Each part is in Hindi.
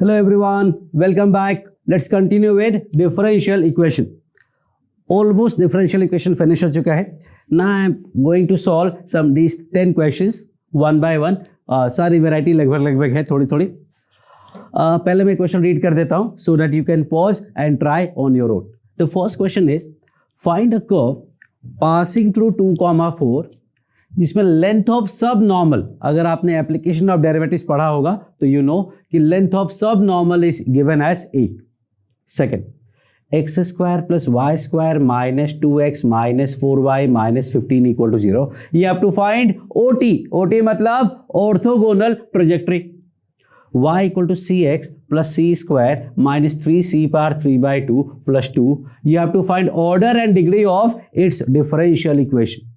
Hello everyone, welcome back. Let's continue with differential equation. Almost differential equation finish हो चुका है. Now I am going to solve some these 10 questions one by one. सारी variety लगभग है थोड़ी. पहले मैं क्वेश्चन रीड कर देता हूँ so that you can pause and try on your own. The first question is find a curve passing through 2,4 जिसमें लेंथ ऑफ सब नॉर्मल, अगर आपने एप्लीकेशन ऑफ डेरिवेटिव्स पढ़ा होगा तो यू नो कि length of subnormal is given as 8. Second, x square plus y square minus 2x minus 4y minus 15 equal to 0. You have to find OT मतलब orthogonal trajectory. y equal to c x plus c square minus 3c power 3/2 plus 2. You have to find order and degree of its differential equation.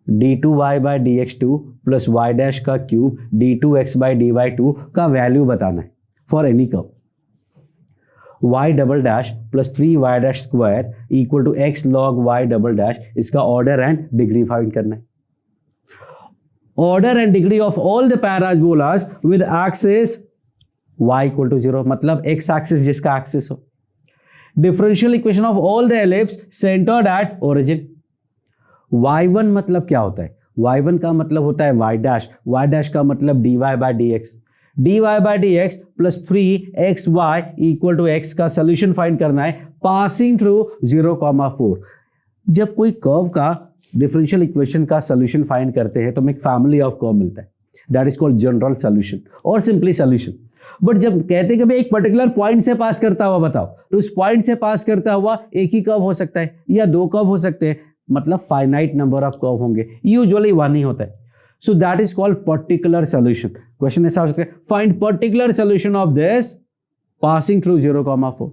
d2y by dx2 plus y dash का क्यूब d2x बाई dy2 का वैल्यू बताना है for any curve. y double dash plus 3y dash square equal to x log y double dash, इसका ऑर्डर एंड डिग्री फाइंड करना है. Order and degree of all the parabolas with axis y equal to 0 मतलब x एक्सिस जिसका एक्सिस हो. Differential equation of all the ellipse centred at origin. y1 मतलब क्या होता है? y1 का मतलब होता है y डैश का मतलब dy by dy by dx plus 3xy equal to x का सोल्यूशन फाइंड करना है पासिंग थ्रू 0,4. जब कोई कर्व का डिफरेंशियल इक्वेशन का सोल्यूशन फाइंड करते हैं तो हमें एक फैमिली ऑफ कर्व मिलता है, that is called general solution और सिंपली सोल्यूशन. बट जब कहते हैं कि भाई एक पर्टिकुलर पॉइंट से पास करता हुआ बताओ, तो उस पॉइंट से पास करता हुआ एक ही कर्व हो सकता है या दो कर्व हो सकते हैं, मतलब फाइनाइट नंबर ऑफ कर्व होंगे, यूजुअली वन ही होता है. So that is called particular solution. Question ऐसा हो सकता है find particular solution of this passing through 0,4.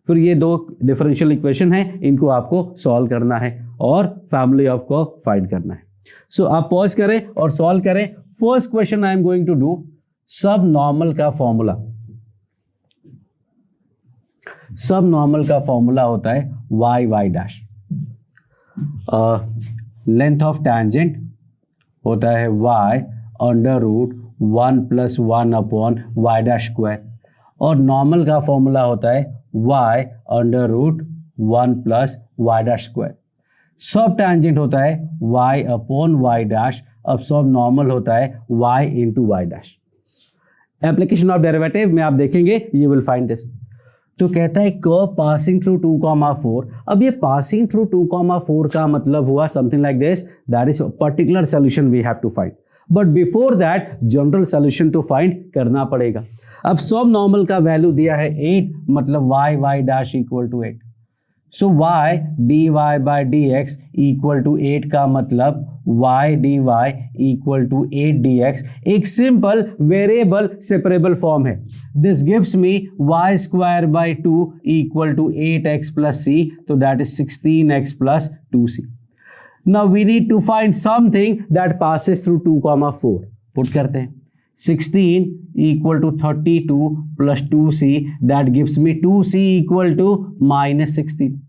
फिर ये दो डिफरेंशियल इक्वेशन है, इनको आपको सॉल्व करना है और फैमिली ऑफ कर्व फाइंड करना है. सो आप पॉज करें और सॉल्व करें. First question I am going to do subnormal का फॉर्मूला. सब नॉर्मल का फॉर्मूला होता है y dash. Length of tangent होता है y under root 1 plus 1 upon y dash square और नॉर्मल का फॉर्मूला होता है y under root 1 plus y dash square. Subtangent होता है y अपॉन वाई डैश. अब सब नॉर्मल होता है y into y dash. Application of derivative में आप देखेंगे यू विल फाइंड दिस. तो कहता है कर्व पासिंग थ्रू 2,4. अब ये पासिंग थ्रू 2,4 का मतलब हुआ something like this, that is particular solution we have to find. But before that general solution to find करना पड़ेगा. अब सब नॉर्मल का वैल्यू दिया है 8 मतलब y dash equal to 8. So y dy by dx equal to 8 का मतलब y dy equal to 8 dx एक सिंपल वेरिएबल सेपरेबल फॉर्म है. This gives me y square by 2 equal to 8x plus c, तो that is 16x plus 2c. Now we need to find something that passes through 2,4. Put करते हैं 16 equal to 32 plus 2c, that gives me 2c equal to minus 16.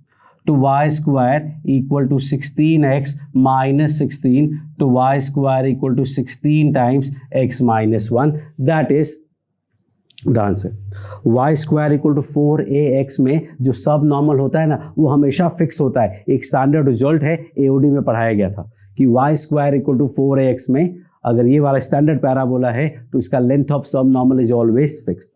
to y square equal to 16x minus 16 to y square equal to 16 times x minus 1. That is the answer. y square equal to 4ax में जो सब नॉर्मल होता है ना वो हमेशा फिक्स होता है. एक स्टैंडर्ड रिजल्ट है, AOD में पढ़ाया गया था कि y square equal to 4ax में अगर ये वाला स्टैंडर्ड पैराबोला है तो इसका length of subnormal is always fixed.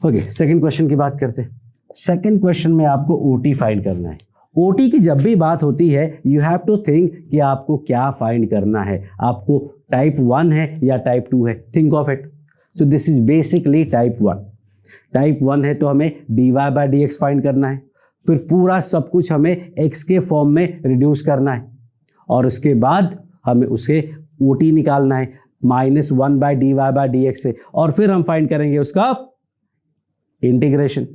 Okay, second question की बात करते हैं. सेकेंड क्वेश्चन में आपको OT फाइंड करना है. OT की जब भी बात होती है यू हैव टू थिंक कि आपको क्या फाइंड करना है. आपको टाइप 1 है या टाइप 2 है, think of it. So this is basically type 1. Type 1 है तो हमें dy बाई dx फाइंड करना है, फिर पूरा सब कुछ हमें x के फॉर्म में रिड्यूस करना है और उसके बाद हमें उसे OT निकालना है -1 बाई dy बाई dx से, और फिर हम फाइंड करेंगे उसका इंटीग्रेशन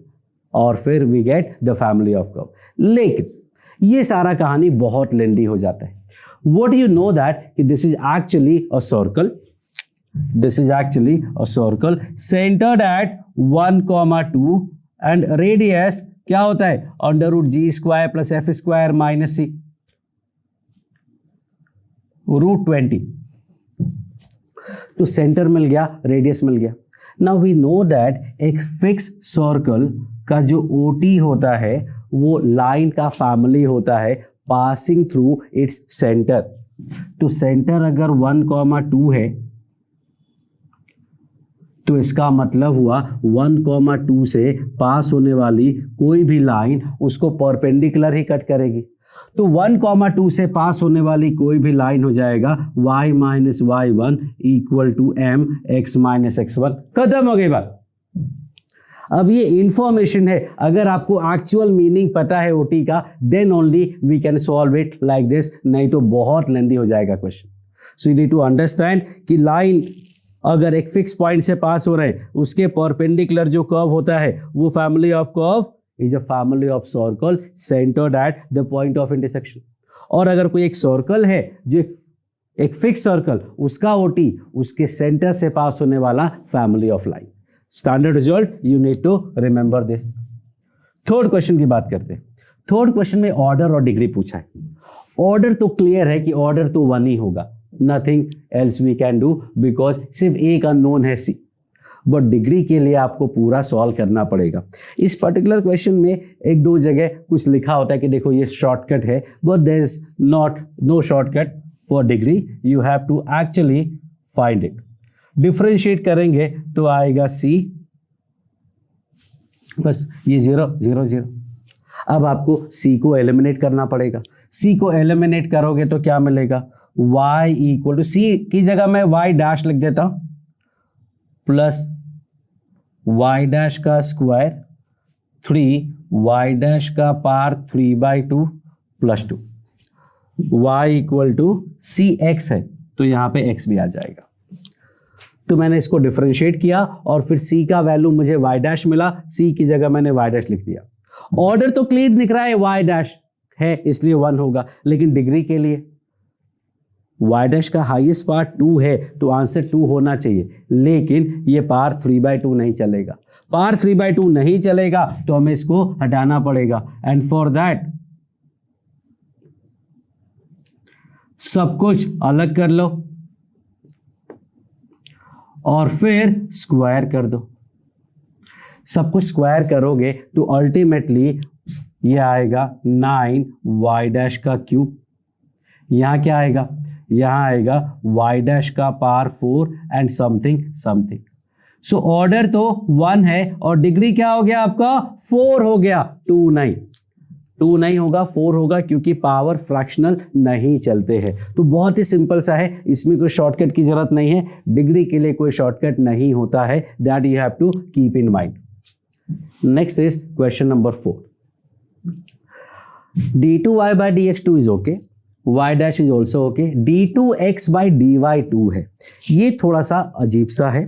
और फिर we get the family of curve. लेकिन ये सारा कहानी बहुत लेंदी हो जाता है. What you know that this is actually a circle. This is actually a circle centred at 1,2 and radius क्या होता है under root g square plus f square minus c root 20. तो सेंटर मिल गया, रेडियस मिल गया। नाउ वी नो दैट एक फिक्स सर्कल का जो OT होता है वो लाइन का फैमिली होता है पासिंग थ्रू इट्स सेंटर। तो सेंटर अगर 1,2 है तो इसका मतलब हुआ 1,2 से पास होने वाली कोई भी लाइन उसको परपेंडिकुलर ही कट करेगी। तो 1,2 से पास होने वाली कोई भी लाइन हो जाएगा y minus y1 equal to m x minus x1। खत्म हो गई बात। अब ये इंफॉर्मेशन है, अगर आपको एक्चुअल मीनिंग पता है OT का then only we can solve it like this, नहीं तो बहुत लेंदी हो जाएगा question. So you need to understand कि लाइन अगर एक फिक्स पॉइंट से पास हो रहे हैं उसके परपेंडिकुलर जो कर्व होता है वो family of curve is a family of circle centred at the point of intersection. और अगर कोई एक सर्कल है जो एक फिक्स सर्कल, उसका OT उसके सेंटर से पास होने वाला family of line. Standard result, you need to remember this. Third question की बात करते हैं। थर्ड क्वेश्चन में ऑर्डर और डिग्री पूछा है। ऑर्डर तो क्लियर है कि ऑर्डर तो 1 ही होगा, nothing else we can do because सिर्फ एक अननोन है C। बट डिग्री के लिए आपको पूरा सॉल्व करना पड़ेगा। इस पर्टिकुलर क्वेश्चन में एक दो जगह कुछ लिखा होता है कि देखो ये शॉर्टकट है, but there is no shortcut for degree, you have to actually find it. Differentiate करेंगे तो आएगा C, बस ये 0 0 0। अब आपको C को एलिमिनेट करना पड़ेगा। C को एलिमिनेट करोगे तो क्या मिलेगा, y इक्वल टू C की जगह मैं y डैश लिख देता हूं प्लस y डैश का स्क्वायर 3y डैश का power 3/2 plus 2। y equal to CX है तो यहां पे x भी आ जाएगा। तो मैंने इसको डिफरेंशिएट किया और फिर C का वैल्यू मुझे y डैश मिला, C की जगह मैंने y डैश लिख दिया। ऑर्डर तो क्लियर दिख रहा है, y डैश है इसलिए 1 होगा, लेकिन डिग्री के लिए y डैश का हाईएस्ट पार्ट 2 है तो आंसर 2 होना चाहिए, लेकिन ये पावर 3/2 नहीं चलेगा। पावर 3/2 नहीं चलेगा तो हमें इसको हटाना पड़ेगा, एंड फॉर दैट सब कुछ अलग कर लो और फिर स्क्वायर कर दो। सब कुछ स्क्वायर करोगे तो अल्टीमेटली ये आएगा 9y डैश का क्यूब। यहां क्या आएगा, यहां आएगा y डैश का power 4 and something something. So order तो 1 है और डिग्री क्या हो गया आपका 4 हो गया, 2 नहीं होगा 4 होगा, क्योंकि पावर फ्रैक्शनल नहीं चलते हैं। तो बहुत ही सिंपल सा है, इसमें कोई शॉर्टकट की जरूरत नहीं है। डिग्री के लिए कोई शॉर्टकट नहीं होता है, that you have to keep in mind. Next is question number 4। d2y by dx2 is okay, y dash is also okay, d2x by dy2 है। ये थोड़ा सा अजीब सा है।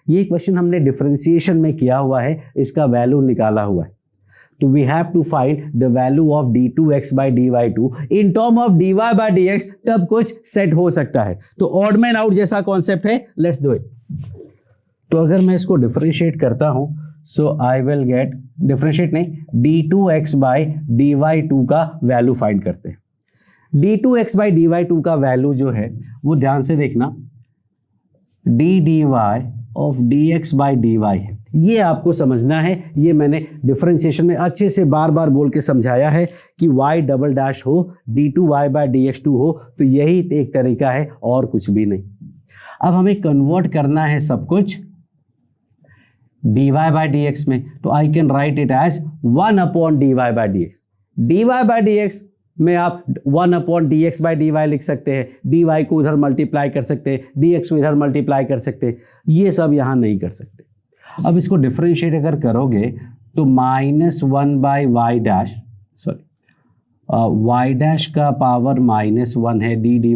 ये क्वेश्चन हमने डिफरेंशिएशन में किया हुआ है, इसका वैल्यू निकाला हुआ है। तो we have to find the value of d2x by dy2 in term of dy by dx, तब कुछ सेट हो सकता है। तो ऑड मैन आउट जैसा कॉन्सेप्ट है, लेट्स डू इट। तो अगर मैं इसको डिफरेंशिएट करता हूं सो आई विल गेट, डिफरेंशिएट नहीं, d2x by dy2 का वैल्यू फाइंड करते हैं। d2x by dy2 का वैल्यू जो है वो ध्यान से देखना, dy of dx by dy है। ये आपको समझना है, ये मैंने डिफरेंशिएशन में अच्छे से बार बार बोल के समझाया है कि y डबल डैश हो, d2y by dx2 हो, तो यही एक तरीका है और कुछ भी नहीं। अब हमें कन्वर्ट करना है सब कुछ dy by dx में, तो I can write it as 1 upon dy by dx। dy by dx में आप 1 अपॉन dx by dy लिख सकते हैं, dy को उधर मल्टीप्लाई कर सकते हैं, dx को इधर मल्टीप्लाई कर सकते हैं, ये सब यहाँ नहीं कर सकते। अब इसको डिफरेंशिएट अगर करोगे तो -1 by y dash, sorry y dash का पावर -1 है dy।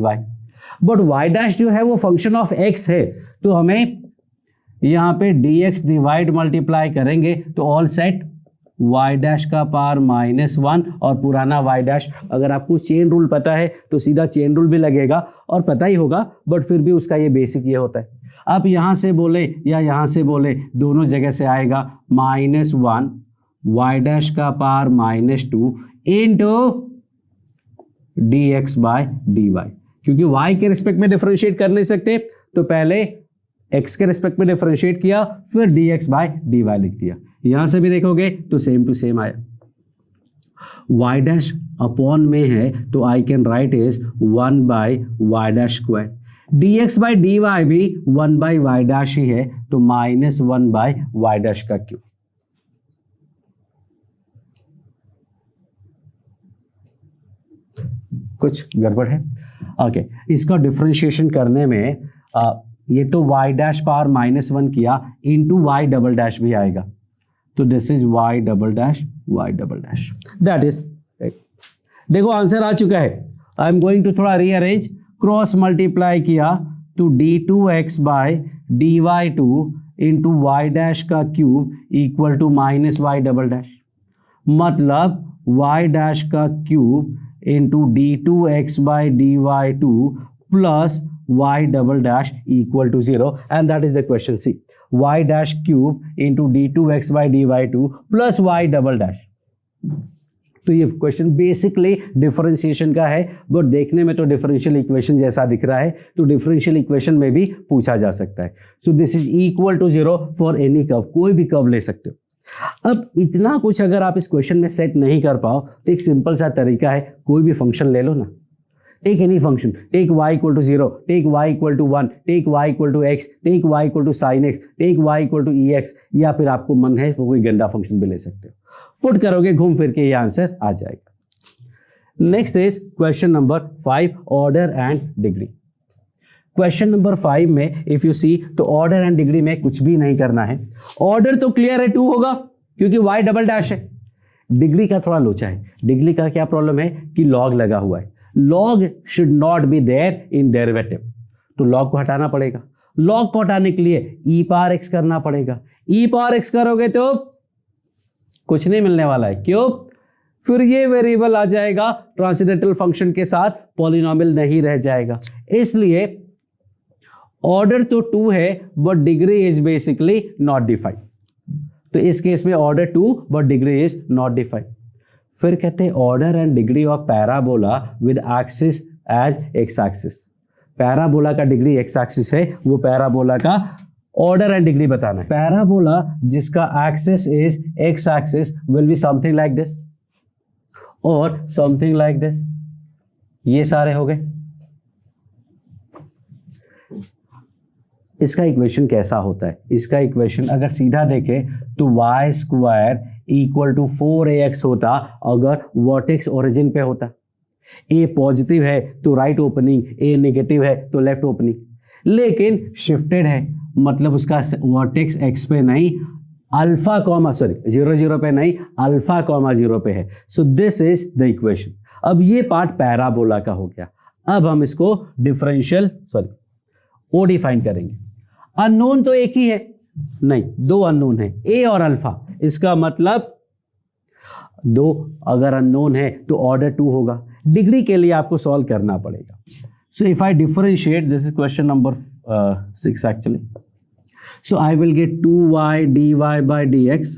बट वाई डैश जो है वो फंक्शन ऑफ x है, तो हमें यहाँ पे dx डिवाइड मल्टीप्लाई करेंगे तो ऑल सेट y डैश का पावर -1 और पुराना y डैश। अगर आपको चेन रूल पता है तो सीधा चेन रूल भी लगेगा और पता ही होगा, बट फिर भी उसका ये बेसिक ये होता है। आप यहाँ से बोले या यहाँ से बोले, दोनों जगह से आएगा -1 y डैश का power -2 into dx by dy। क्योंकि y के रिस्पेक्ट में डिफरेंशिएट कर नहीं सकते तो पहले x के रिस्पेक्ट में डिफरेंशिएट किया, फिर dx बाय dy लिख दिया। यहां से भी देखोगे तो सेम टू सेम आया। y डैश अपॉन में है तो I can write is 1 by y dash square. dx by dy भी 1 बाय वाई डैश ही है तो -1 बाय वाई डैश का क्यूब। कुछ गड़बड़ है? ओके, इसका डिफरेंशिएशन करने में ये तो y डैश पावर -1 किया इंटू वाई डबल डैश भी आएगा, तो this is y double dash that is right. देखो आंसर आ चुका है। आई एम गोइंग टू थोड़ा रीअरेंज, क्रॉस मल्टीप्लाई किया तो d2x by dy2 into y dash का cube equal to -y double dash, मतलब y डैश का cube into d2x by dy2 plus y double dash equal to 0 and that is the question C, y dash cube into d2x by dy2 plus y double dash। तो ये क्वेश्चन बेसिकली डिफरेंशिएशन का है, बट देखने में तो डिफरेंशियल इक्वेशन जैसा दिख रहा है, तो डिफरेंशियल इक्वेशन में भी पूछा जा सकता है। So this is equal to 0 for any curve, कोई भी कर्व ले सकते हो। अब इतना कुछ अगर आप इस क्वेश्चन में सेट नहीं कर पाओ तो एक सिंपल सा तरीका है, कोई भी फंक्शन ले लो ना, take any function, take y equal to 0, take y equal to 1, take y equal to x, take y equal to sin x, take y equal to ex, या फिर आपको मन है तो कोई गंदा फंक्शन भी ले सकते हो। पुट करोगे घूम फिर के ये आंसर आ जाएगा। Next is question number 5, order and degree. Question number 5 में इफ यू सी तो ऑर्डर एंड डिग्री में कुछ भी नहीं करना है। ऑर्डर तो क्लियर है 2 होगा क्योंकि y डबल डैश है। डिग्री का थोड़ा लोचा है। डिग्री का क्या प्रॉब्लम है कि लॉग लगा हुआ है, log should not be there in derivative, तो लॉग को हटाना पड़ेगा। लॉग को हटाने के लिए e पावर x करना पड़ेगा। e पावर x करोगे तो कुछ नहीं मिलने वाला है, क्यों? फिर ये वेरिएबल आ जाएगा ट्रांसेंडेंटल फंक्शन के साथ, पॉलिनोमियल नहीं रह जाएगा। इसलिए ऑर्डर तो 2 है but degree is basically not defined, तो इस केस में order 2 but degree is not defined. फिर कहते हैं order and degree of parabola with axis as x axis. Parabola का डिग्री एक्स एक्सिस है, वो पैराबोला का ऑर्डर एंड डिग्री बताना है। पैराबोला जिसका axis is x axis will be something like this और समथिंग लाइक दिस। ये सारे हो गए। इसका इक्वेशन कैसा होता है? इसका इक्वेशन अगर सीधा देखें तो Y square equal to 4ax होता अगर वर्टेक्स ओरिजिन पे होता। ए पॉजिटिव है तो राइट ओपनिंग, ए नेगेटिव है तो लेफ्ट ओपनिंग, लेकिन शिफ्टेड है मतलब उसका वर्टेक्स एक्स पे नहीं, अल्फा कॉमा 0 0 पे नहीं, अल्फा कॉमा 0 पे है। So this is the equation. अब ये पार्ट पैराबोला का हो गया। अब हम इसको डिफरेंशियल ओ डिफाइन करेंगे। अननोन तो एक ही है, नहीं 2 अननोन है, ए और अल्फा। इसका मतलब 2 अगर अननोन है तो ऑर्डर 2 होगा। डिग्री के लिए आपको सॉल्व करना पड़ेगा। So if I differentiate, this is question number 6 actually. So I will get 2y dy by dx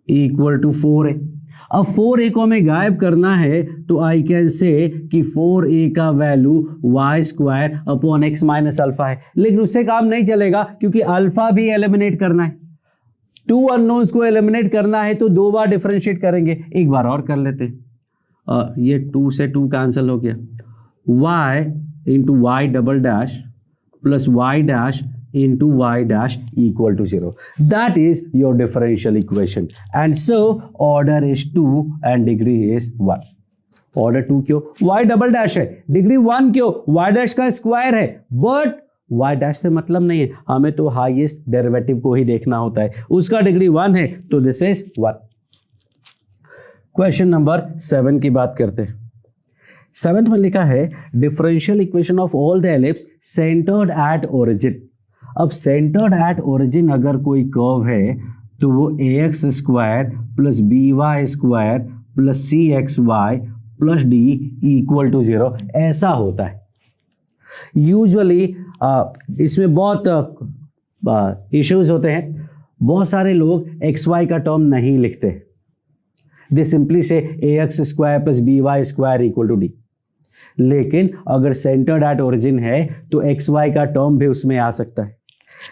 equal to 4a। अब 4a को हमें गायब करना है तो आई कैन से कि 4a का value y square upon x minus alpha है, लेकिन उससे काम नहीं चलेगा क्योंकि अल्फा भी एलिमिनेट करना है। 2 अननोन्स को एलिमिनेट करना है तो 2 बार डिफरेंशिएट करेंगे। एक बार और कर लेते हैं। ये 2 से 2 कैंसिल हो गया। y into y double dash plus y dash into y dash equal to 0. That is your differential equation. And so order is 2 and degree is 1. Order 2 क्यों? y double dash है, degree 1 क्यों? y dash का स्क्वायर है, but y dash से मतलब नहीं है, हमें तो हाईएस्ट डेरिवेटिव को ही देखना होता है। उसका डिग्री 1 है तो दिस इज 1। क्वेश्चन नंबर 7 की बात करते हैं। 7th में लिखा है differential equation of all the ellipse centred at origin. अब सेंटर्ड एट ओरिजिन अगर कोई कर्व है तो वो ax square plus by square plus cxy plus d equal to 0 ऐसा होता है। यूजुअली इसमें बहुत इश्यूज होते हैं। बहुत सारे लोग xy का टर्म नहीं लिखते, they simply say ax square plus by square equal to d। लेकिन अगर सेंटर्ड एट ओरिजिन है तो xy का टर्म भी उसमें आ सकता है।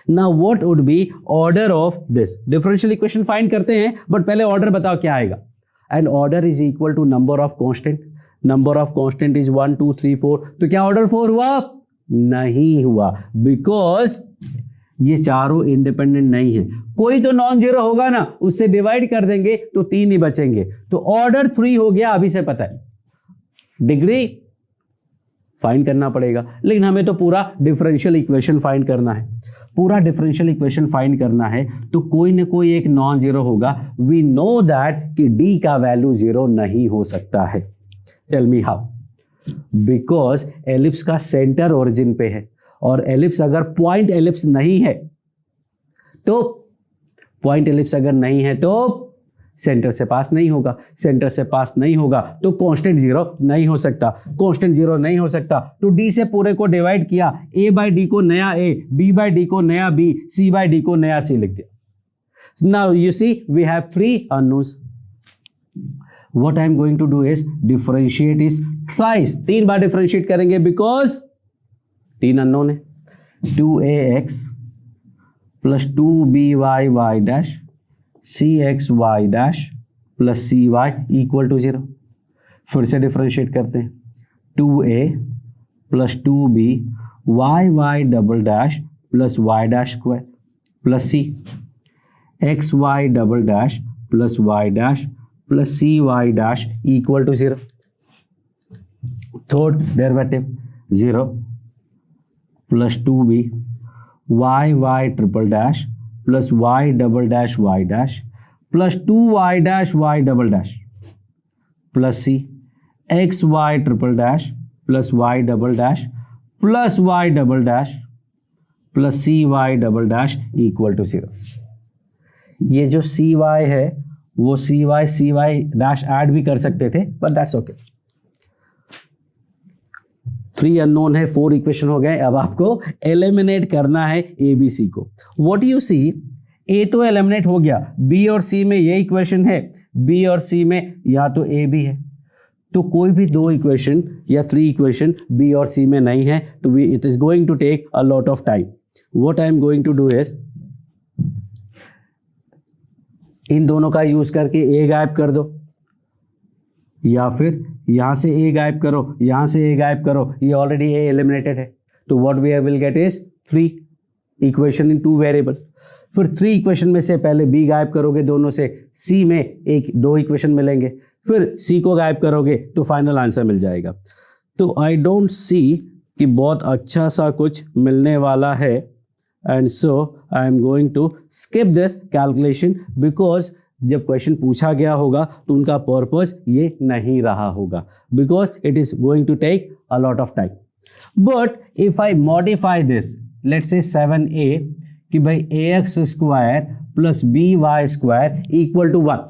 Now what would be order of this? Differential equation find करते हैं, बट पहले ऑर्डर बताओ क्या आएगा. And order is equal to number of constant. Number of constant is 1 2 3 4. तो क्या ऑर्डर 4 हुआ? नहीं हुआ, बिकॉज ये चारों इंडिपेंडेंट नहीं है. कोई तो नॉन जीरो होगा ना, उससे डिवाइड कर देंगे तो 3 ही बचेंगे. तो ऑर्डर 3 हो गया, अभी से पता है. डिग्री फाइंड करना पड़ेगा, लेकिन हमें तो पूरा डिफरेंशियल इक्वेशन फाइंड करना है. पूरा डिफरेंशियल इक्वेशन फाइंड करना है तो कोई ना कोई एक नॉन जीरो होगा. वी नो दैट कि डी का वैल्यू जीरो नहीं हो सकता है. Tell me how? Because ellipse का सेंटर ओरिजिन पे है, और एलिप्स अगर पॉइंट एलिप्स नहीं है तो पॉइंट एलिप्स अगर नहीं है तो सेंटर से पास नहीं होगा. सेंटर से पास नहीं होगा तो कांस्टेंट जीरो नहीं हो सकता. कांस्टेंट जीरो नहीं हो सकता तो डी से पूरे को डिवाइड किया. ए बाई डी को नया ए, बी बाई डी को नया बी, सी बाई डी को नया सी लिख दिया. Now you see we have 3 unknowns. What I am going to do is differentiate is twice. 3 बार डिफरेंशिएट करेंगे बिकॉज 3 अननोन है. 2ax plus 2by dash cxy dash plus cy equal to 0. फिर से डिफरेंशिएट करते हैं. 2a plus 2b y double dash plus y dash square plus c xy double dash plus y dash plus cy dash equal to 0. Third derivative 0 plus 2b y triple dash plus y double dash y dash plus 2y dash y double dash plus c xy triple dash plus y double dash plus y double dash plus cy double dash equal to 0. ये जो cy है वो cy डैश ऐड भी कर सकते थे, बट दैट्स ओके. 3 अननोन है, 4 इक्वेशन हो गए. अब आपको एलिमिनेट करना है ए बी सी को. व्हाट यू सी, ए तो एलिमिनेट हो गया. बी और सी में ये इक्वेशन है, बी और सी में या तो ए बी है. तो कोई भी 2 इक्वेशन या 3 इक्वेशन बी और सी में नहीं है, तो it is going to take a lot of time. What I am going to do is इन दोनों का यूज करके ए गायब कर दो, या फिर यहां से ए गायब करो, यहां से ए गायब करो. ये ऑलरेडी ए एलिमिनेटेड है. तो what we will get is 3 equation in 2 variable. फिर 3 इक्वेशन में से पहले बी गायब करोगे दोनों से, सी में 2 इक्वेशन मिलेंगे, फिर सी को गायब करोगे तो फाइनल आंसर मिल जाएगा. तो आई डोंट सी कि बहुत अच्छा सा कुछ मिलने वाला है. And so I am going to skip this calculation, because जब क्वेश्चन पूछा गया होगा तो उनका पर्पस ये नहीं रहा होगा, because it is going to take a lot of time. But if I modify this, let's say 7a कि भाई ax square plus by square equal to 1.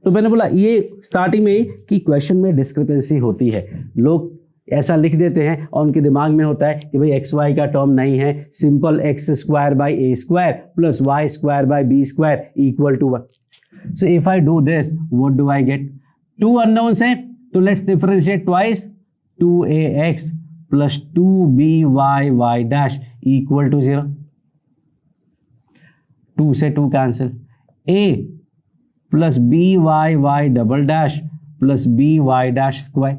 तो मैंने बोला ये स्टार्टिंग में कि क्वेश्चन में डिस्क्रिपेंसी होती है. लोग ऐसा लिख देते हैं और उनके दिमाग में होता है कि भाई एक्स वाई का टर्म नहीं है, simple x square by a square plus y square by b square equal to 1. So if I do this what do I get? 2 unknowns हैं, तो let's differentiate twice. 2ax plus 2by dash equal to 0. 2 से 2 cancel. a plus by double dash plus by dash square.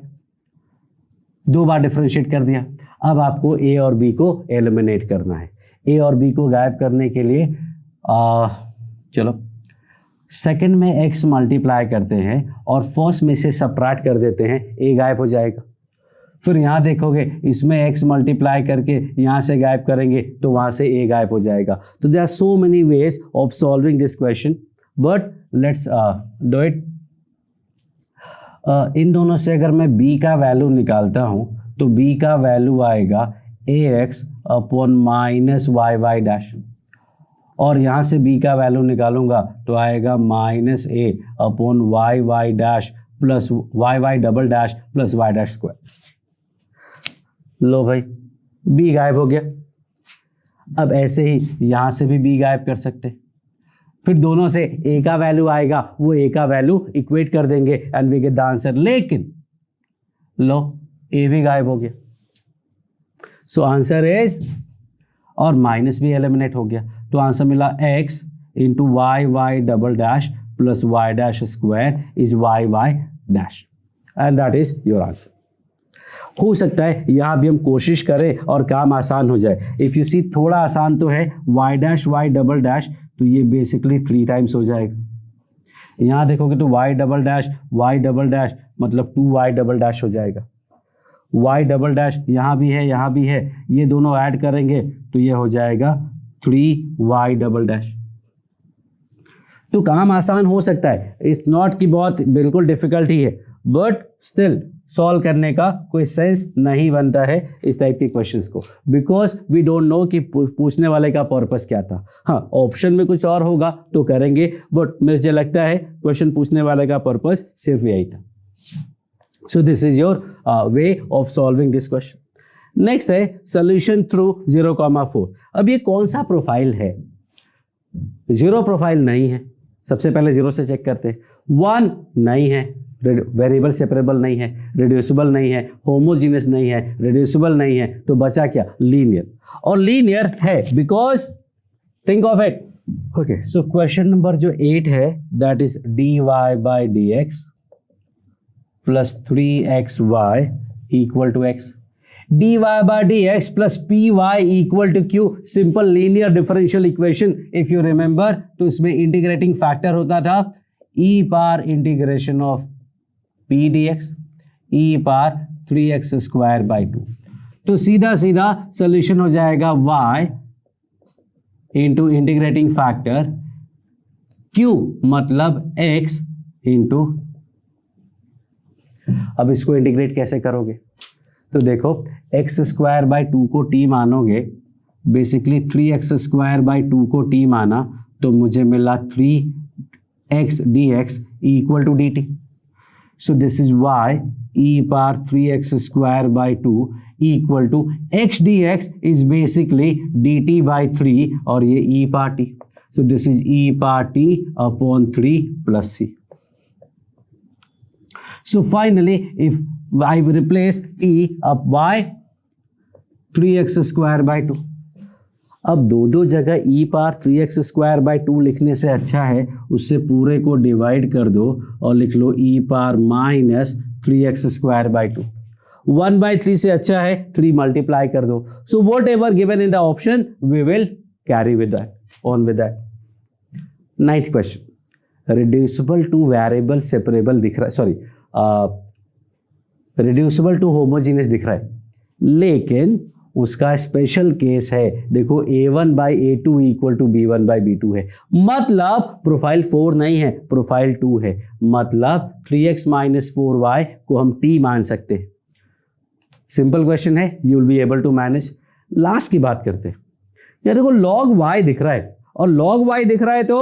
2 बार डिफरेंशिएट कर दिया. अब आपको a और b को एलिमिनेट करना है. a और b को गायब करने के लिए चलो सेकंड में x मल्टीप्लाई करते हैं और फर्स्ट में से सबट्रैक्ट कर देते हैं, a गायब हो जाएगा. फिर यहाँ देखोगे इसमें x मल्टीप्लाई करके यहाँ से गायब करेंगे तो वहाँ से a गायब हो जाएगा. तो there are so many ways of solving this question, but let's do it. इन दोनों से अगर मैं b का वैल्यू निकालता हूँ तो b का वैल्यू आएगा ax upon minus y dash, और यहाँ से b का वैल्यू निकालूंगा तो आएगा minus a upon y dash plus y double dash plus y dash square. लो भाई b गायब हो गया. अब ऐसे ही यहाँ से भी b गायब कर सकते. फिर दोनों से a का वैल्यू आएगा, वो a का वैल्यू इक्वेट कर देंगे and we get the answer. लेकिन लो a भी गायब हो गया. सो आंसर इज और माइनस भी एलिमिनेट हो गया, तो आंसर मिला x into y y double dash plus y dash square is y y dash, and that is your answer. हो सकता है यहाँ भी हम कोशिश करें और काम आसान हो जाए। इफ़ यू सी थोड़ा आसान तो है, y dash y double dash, तो ये बेसिकली 3 टाइम्स हो जाएगा। यहाँ देखोगे तो वाई डबल डैश मतलब 2y डबल डैश हो जाएगा। y डबल डैश यहाँ भी है, ये दोनों ऐड करेंगे तो ये हो जाएगा 3y डबल डैश। तो काम आसान हो सकता है, इट्स नॉट कि बहुत बिल्कुल डिफिकल्ट ही है, बट स्टिल सॉल्व करने का कोई सेंस नहीं बनता है इस टाइप के क्वेश्चंस को, बिकॉज वी डोंट नो कि पूछने वाले का पर्पस क्या था। हाँ, ऑप्शन में कुछ और होगा तो करेंगे, बट मुझे लगता है क्वेश्चन पूछने वाले का पर्पस सिर्फ यही था। सो this is your way of solving this question. Next है सोल्यूशन थ्रू 0,4। अब ये कौन सा प्रोफाइल है? 0 प्रोफाइल नहीं है, सबसे पहले 0 से चेक करते हैं। 1 नहीं है, वेरिएबल सेपरेबल नहीं है, रिड्यूसिबल नहीं है, होमोजीनियस नहीं है, रिड्यूसिबल नहीं है, तो बचा क्या? लीनियर। और लीनियर है because think of it. Okay, so question number जो 8 है that is dy by dx plus 3xy equal to x। dy by dx plus py equal to q, simple linear differential equation. If you remember तो इसमें इंटीग्रेटिंग फैक्टर होता था e power integration of p dx e power 3x square by 2। तो सीधा सीधा सोल्यूशन हो जाएगा y into integrating factor q मतलब x इंटू। अब इसको इंटीग्रेट कैसे करोगे? तो देखो x स्क्वायर बाई 2 को t मानोगे, बेसिकली 3x स्क्वायर बाई 2 को t माना, तो मुझे मिला 3x dx equal to dt। So this is y e power 3x square by 2 equal to x dx is basically dt by 3 और ये e power t। So this is e power t upon 3 plus c। So finally, if I replace t up by 3x square by 2, अब दो जगह e power 3x square by 2 लिखने से अच्छा है उससे पूरे को डिवाइड कर दो और लिख लो e power minus 3x square by 2। 1/3 से अच्छा है 3 मल्टीप्लाई कर दो। So whatever given in the option we will carry with that, on with that. 9th question, reducible to variable separable दिख रहा है, सॉरी रिड्यूसिबल टू होमोजीनियस दिख रहा है, लेकिन उसका स्पेशल केस है। देखो a1 by a2 equal to b1 by b2 है, मतलब प्रोफाइल 4 नहीं है, प्रोफाइल 2 है, मतलब 3x माइनस 4y को हम t मान सकते हैं। सिंपल क्वेश्चन है, you will be able to manage. Last की बात करते हैं। यार देखो log y दिख रहा है और log y दिख रहा है तो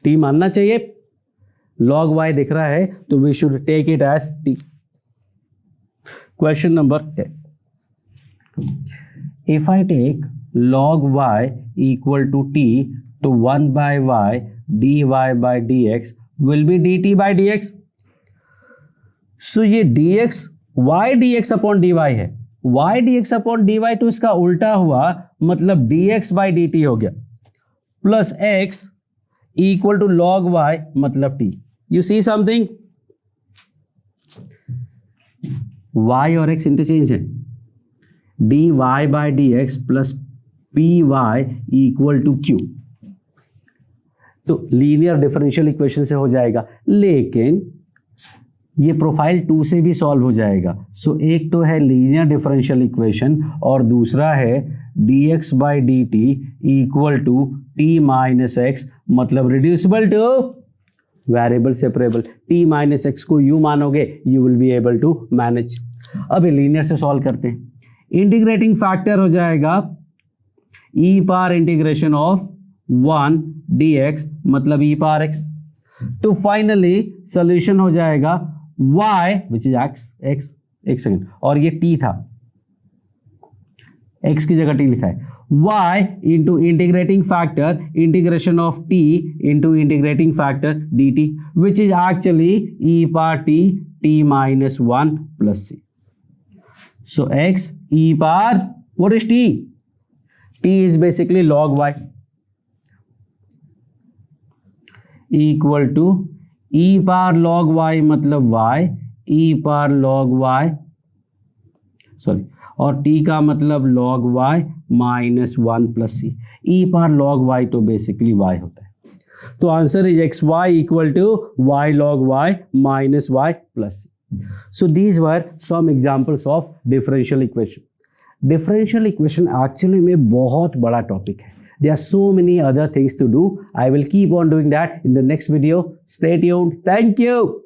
t मानना चाहिए। log y दिख रहा है तो we should take it as t। Question number 10, if I take log y equal to t तो 1 by y dy by dx will be dt by dx। So ये dx y dx upon dy है, y dx अपॉन dy तो इसका उल्टा हुआ, मतलब dx बाय dt हो गया, plus x equal to log y मतलब t। You see something? y और x इंटरचेंज है, dy by dx plus py equal to q, तो लीनियर डिफरेंशियल इक्वेशन से हो जाएगा, लेकिन ये प्रोफाइल 2 से भी सॉल्व हो जाएगा। सो एक तो है लीनियर डिफरेंशियल इक्वेशन और दूसरा है dx by dt equal to t minus x, मतलब reducible to variable separable. t minus x को u मानोगे, you will be able to manage. अब लीनियर से सॉल्व करते हैं। इंटीग्रेटिंग फैक्टर हो जाएगा e power integration of 1 dx मतलब e पावर x। तो फाइनली सोल्यूशन हो जाएगा y विच इज x, एक सेकेंड, और ये t था, x की जगह t लिखा है, y into integrating factor integration of t into integrating factor dt which is actually e power t minus 1 plus c। So x e power, what is t? T is basically log y equal to e power log y मतलब y, e power log y sorry, और t का मतलब log y minus 1 plus C. e power log y तो बेसिकली y होता है. तो answer is x y equal to y log y minus y plus C. So these were some examples of differential equation. Differential equation actually में बहुत बड़ा टॉपिक है. There are so many other things to do. I will keep on doing that in the next video. Stay tuned. Thank you.